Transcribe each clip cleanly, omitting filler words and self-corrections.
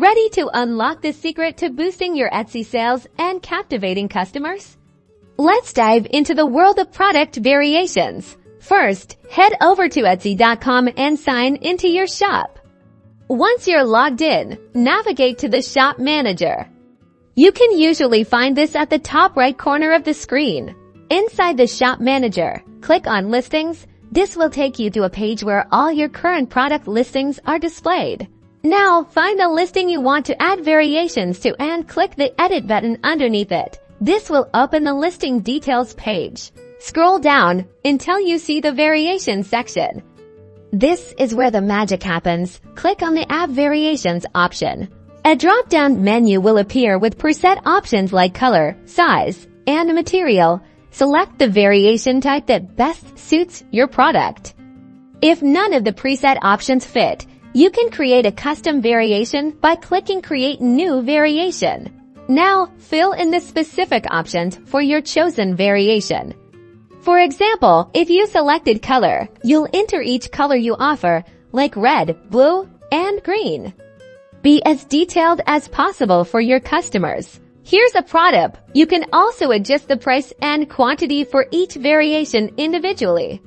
Ready to unlock the secret to boosting your Etsy sales and captivating customers? Let's dive into the world of product variations. First, head over to Etsy.com and sign into your shop. Once you're logged in, navigate to the Shop Manager. You can usually find this at the top right corner of the screen. Inside the Shop Manager, click on Listings. This will take you to a page where all your current product listings are displayed. Now, find the listing you want to add variations to and click the Edit button underneath it. This will open the listing details page. Scroll down until you see the Variations section. This is where the magic happens. Click on the Add Variations option. A drop-down menu will appear with preset options like color, size, and material. Select the variation type that best suits your product. If none of the preset options fit, you can create a custom variation by clicking Create New Variation. Now, fill in the specific options for your chosen variation. For example, if you selected color, you'll enter each color you offer, like red, blue, and green. Be as detailed as possible for your customers. Here's a pro tip. You can also adjust the price and quantity for each variation individually.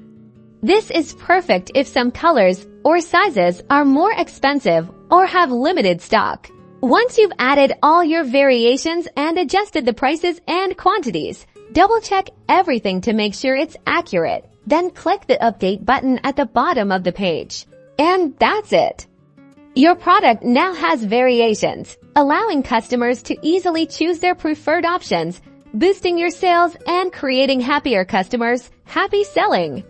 This is perfect if some colors or sizes are more expensive or have limited stock. Once you've added all your variations and adjusted the prices and quantities, double-check everything to make sure it's accurate. Then click the Update button at the bottom of the page. And that's it. Your product now has variations, allowing customers to easily choose their preferred options, boosting your sales and creating happier customers. Happy selling!